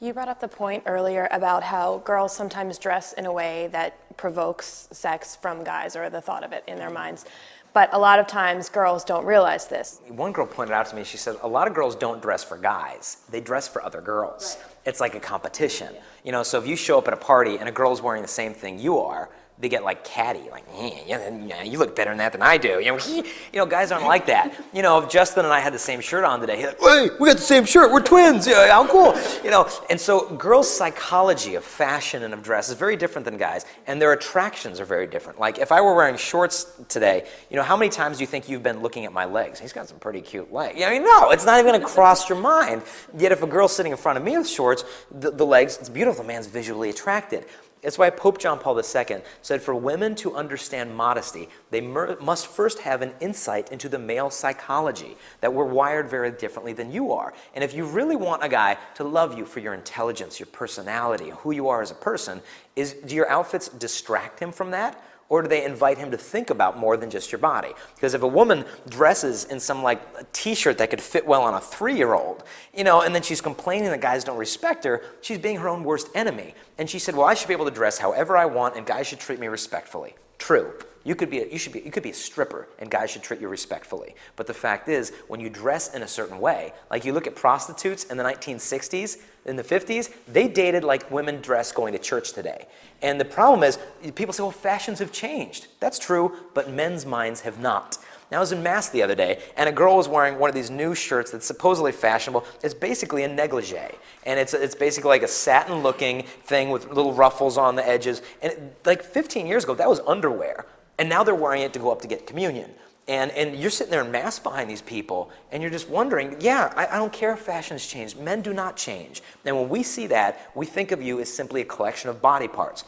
You brought up the point earlier about how girls sometimes dress in a way that provokes sex from guys, or the thought of it in their minds. But a lot of times girls don't realize this. One girl pointed out to me, she said, a lot of girls don't dress for guys. They dress for other girls. Right. It's like a competition. Yeah. You know, so if you show up at a party and a girl's wearing the same thing you are, they get like catty, like, yeah, you look better in that than I do. You know, guys aren't like that. You know, if Justin and I had the same shirt on today, he's like, hey, we got the same shirt, we're twins, yeah, how cool. You know, and so girls' psychology of fashion and of dress is very different than guys, and their attractions are very different. Like, if I were wearing shorts today, you know, how many times do you think you've been looking at my legs? He's got some pretty cute legs. I mean, no, it's not even gonna cross your mind. Yet if a girl's sitting in front of me with shorts, the legs, it's beautiful, the man's visually attracted. That's why Pope John Paul II said for women to understand modesty, they must first have an insight into the male psychology, that we're wired very differently than you are. And if you really want a guy to love you for your intelligence, your personality, who you are as a person, do your outfits distract him from that? Or do they invite him to think about more than just your body? Because if a woman dresses in some like a t-shirt that could fit well on a 3-year-old, you know, and then she's complaining that guys don't respect her, she's being her own worst enemy. And she said, well, I should be able to dress however I want and guys should treat me respectfully. True. You could be a stripper and guys should treat you respectfully. But the fact is, when you dress in a certain way, like you look at prostitutes in the 1960s, in the 50s, they dated like women dress going to church today. And the problem is, people say, well, fashions have changed. That's true, but men's minds have not. Now, I was in Mass the other day, and a girl was wearing one of these new shirts that's supposedly fashionable. It's basically a negligee, and it's basically like a satin-looking thing with little ruffles on the edges. And like 15 years ago, that was underwear, and now they're wearing it to go up to get communion. And you're sitting there in Mass behind these people, and you're just wondering, yeah, I don't care if fashion's changed. Men do not change. And when we see that, we think of you as simply a collection of body parts.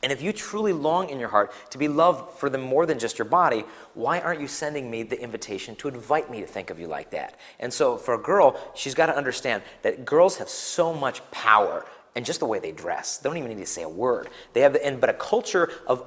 And if you truly long in your heart to be loved for them more than just your body, why aren't you sending me the invitation to invite me to think of you like that? And so for a girl, she's got to understand that girls have so much power and just the way they dress. They don't even need to say a word. They have, but a culture of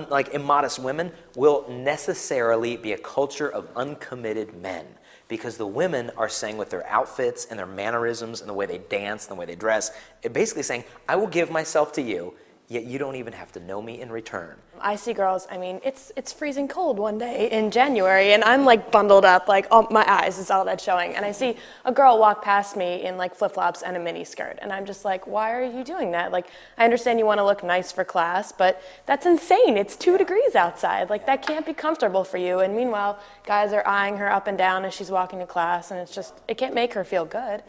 like immodest women will necessarily be a culture of uncommitted men. Because the women are saying with their outfits and their mannerisms and the way they dance and the way they dress, it basically saying, I will give myself to you, yet you don't even have to know me in return. I see girls, I mean, it's freezing cold one day in January, and I'm like bundled up, like, oh, my eyes is all that's showing. And I see a girl walk past me in like flip-flops and a mini skirt, and I'm just like, why are you doing that? Like, I understand you want to look nice for class, but that's insane. It's 2 degrees outside. Like, that can't be comfortable for you. And meanwhile, guys are eyeing her up and down as she's walking to class, and it's just, it can't make her feel good.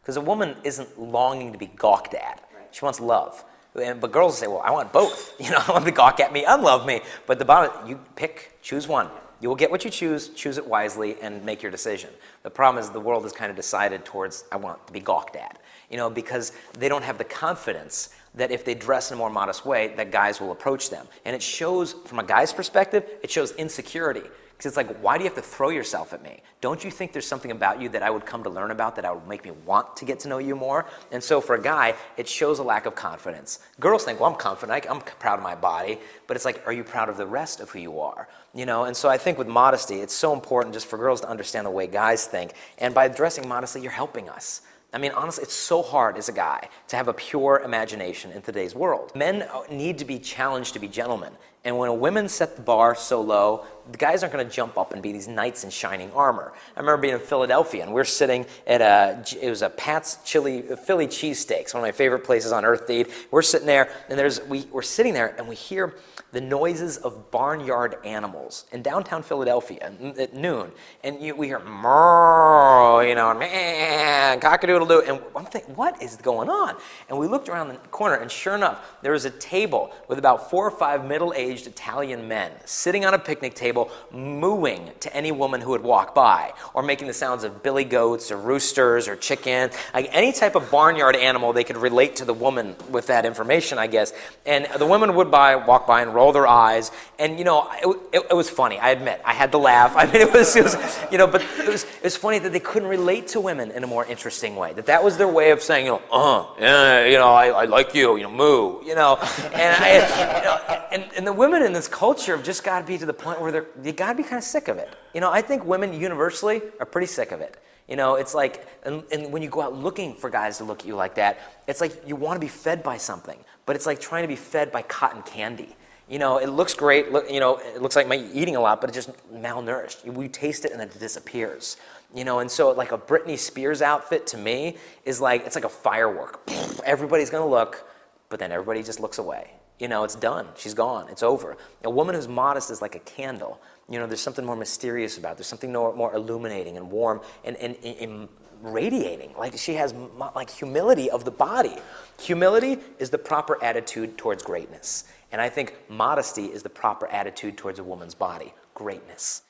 Because a woman isn't longing to be gawked at. She wants love. But girls say, well, I want both. You know, I want them to gawk at me, unlove me. But the bottom, you pick, choose one. You will get what you choose it wisely, and make your decision. The problem is the world has kind of decided towards, I want to be gawked at. You know, because they don't have the confidence that if they dress in a more modest way, that guys will approach them. And it shows, from a guy's perspective, it shows insecurity. Because it's like, why do you have to throw yourself at me? Don't you think there's something about you that I would come to learn about that would make me want to get to know you more? And so for a guy, it shows a lack of confidence. Girls think, well, I'm confident, I'm proud of my body, but it's like, are you proud of the rest of who you are? You know, and so I think with modesty, it's so important just for girls to understand the way guys think. And by dressing modestly, you're helping us. I mean, honestly, it's so hard as a guy to have a pure imagination in today's world. Men need to be challenged to be gentlemen. And when a woman set the bar so low, the guys aren't going to jump up and be these knights in shining armor. I remember being in Philadelphia, and we're sitting at it was a Pat's Philly cheesesteaks, one of my favorite places on earth to eat. We're sitting there, and we're sitting there, and we hear the noises of barnyard animals in downtown Philadelphia at noon. And we hear, moo, you know, man, cock-a-doodle-doo. And I'm thinking, what is going on? And we looked around the corner, and sure enough, there was a table with about 4 or 5 middle-aged Italian men sitting on a picnic table, mooing to any woman who would walk by, or making the sounds of billy goats or roosters or chicken, like any type of barnyard animal they could relate to the woman with that information, I guess. And the women would walk by and roll roll their eyes, and you know, it was funny. I admit, I had to laugh. I mean, it was you know, but it was funny that they couldn't relate to women in a more interesting way. That was their way of saying, you know, yeah, you know, I like you, you know, moo, you know, and the women in this culture have just got to be to the point where you got to be kind of sick of it. You know, I think women universally are pretty sick of it. You know, it's like, and when you go out looking for guys to look at you like that, it's like you want to be fed by something, but it's like trying to be fed by cotton candy. You know, it looks great, you know, it looks like you're eating a lot, but it's just malnourished. We taste it and then it disappears. You know, and so like a Britney Spears outfit to me is like, it's like a firework. Everybody's going to look, but then everybody just looks away. You know, it's done. She's gone. It's over. A woman who's modest is like a candle. You know, there's something more mysterious about it. There's something more illuminating and warm and radiating. Like she has like humility of the body. Humility is the proper attitude towards greatness. And I think modesty is the proper attitude towards a woman's body. Greatness.